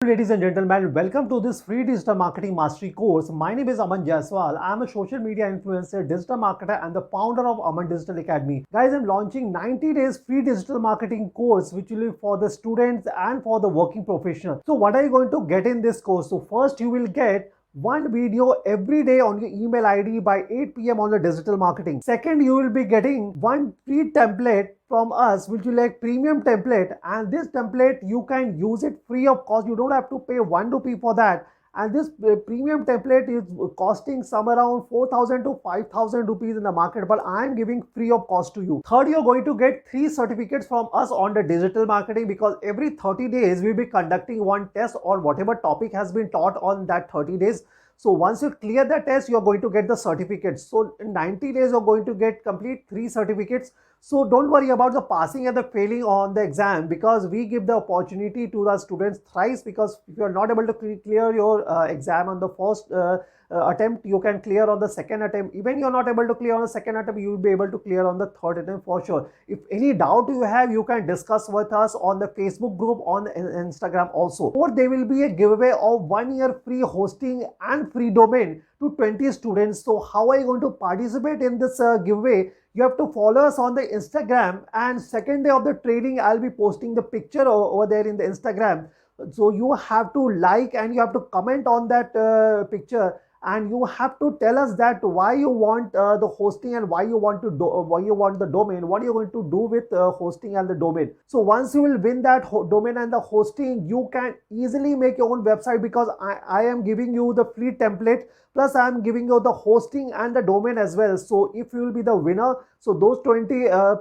Ladies and gentlemen, welcome to this free digital marketing mastery course. My name is Aman Jaiswal. I am a social media influencer, digital marketer, and the founder of Aman Digital Academy. Guys, I'm launching 90 days free digital marketing course, which will be for the students and for the working professionals. So, what are you going to get in this course? So, first, you will get one video every day on your email ID by 8 p.m. on the digital marketing. Second, you will be getting one free template from us, which is like premium template, and this template you can use it free of cost. You don't have to pay 1 rupee for that, and this premium template is costing some around 4,000 to 5,000 rupees in the market, but I am giving free of cost to you. Third, you're going to get 3 certificates from us on the digital marketing, because every 30 days we'll be conducting one test or whatever topic has been taught on that 30 days. So once you clear the test, you're going to get the certificates. So in 90 days, you're going to get complete 3 certificates. So don't worry about the passing and the failing on the exam, because we give the opportunity to the students thrice, because if you're not able to clear your exam on the first attempt, you can clear on the second attempt. Even you're not able to clear on the second attempt, you will be able to clear on the third attempt for sure. If any doubt you have, you can discuss with us on the Facebook group, on Instagram also. Or there will be a giveaway of 1 year free hosting and free domain to 20 students. So how are you going to participate in this giveaway? You have to follow us on the Instagram, and second day of the training, I'll be posting the picture over there in the Instagram. So you have to like and you have to comment on that picture, and you have to tell us that why you want the hosting and why you want the domain, what you're going to do with hosting and the domain. So once you will win that domain and the hosting, you can easily make your own website, because I am giving you the free template, plus I am giving you the hosting and the domain as well. So if you will be the winner, so those 20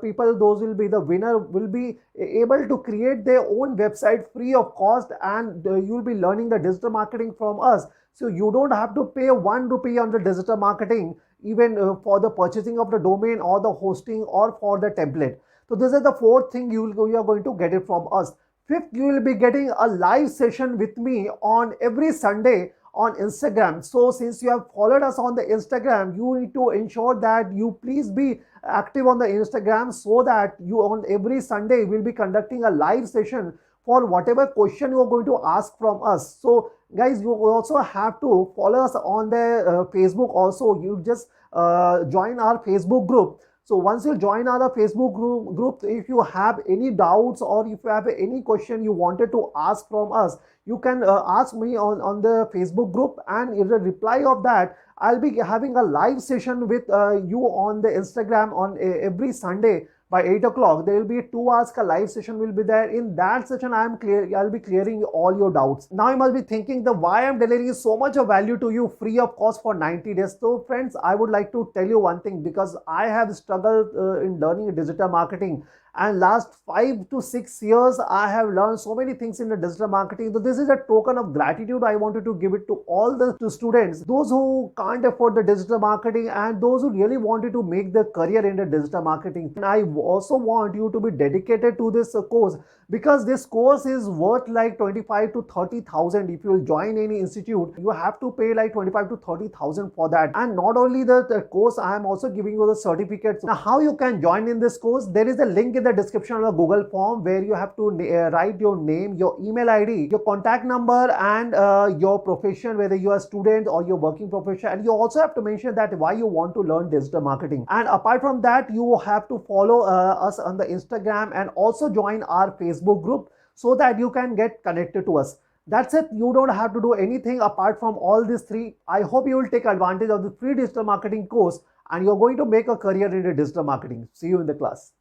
people, those will be the winner, will be able to create their own website free of cost, and you will be learning the digital marketing from us. So you don't have to pay 1 rupee on the digital marketing, even for the purchasing of the domain or the hosting or for the template. So this is the fourth thing you are going to get it from us. Fifth, you will be getting a live session with me on every Sunday on Instagram. So since you have followed us on the Instagram, you need to ensure that you please be active on the Instagram, so that you on every Sunday will be conducting a live session for whatever question you are going to ask from us. So guys, you also have to follow us on the Facebook also. You just join our Facebook group. So once you join our Facebook group, if you have any doubts or if you have any question you wanted to ask from us, you can ask me on the Facebook group, and in the reply of that, I'll be having a live session with you on the Instagram on every Sunday by 8 o'clock. There will be a 2 hours live session will be there. In that session, I'll be clearing all your doubts. Now you must be thinking the why I'm delivering so much of value to you free of cost for 90 days. So friends, I would like to tell you one thing, because I have struggled in learning digital marketing, and last 5 to 6 years I have learned so many things in the digital marketing. So this is a token of gratitude I wanted to give it to all the students, those who can't afford the digital marketing and those who really wanted to make their career in the digital marketing. And I also want you to be dedicated to this course, because this course is worth like 25 to 30,000. If you will join any institute, you have to pay like 25 to 30,000 for that. And not only the course, I am also giving you the certificates. Now how you can join in this course? There is a link in the description of the Google form, where you have to write your name, your email ID, your contact number, and your profession, whether you are a student or your working profession. And you also have to mention that why you want to learn digital marketing. And apart from that, you have to follow us on the Instagram and also join our Facebook group, so that you can get connected to us. That's it. You don't have to do anything apart from all these 3. I hope you will take advantage of the free digital marketing course, and you're going to make a career in the digital marketing. See you in the class.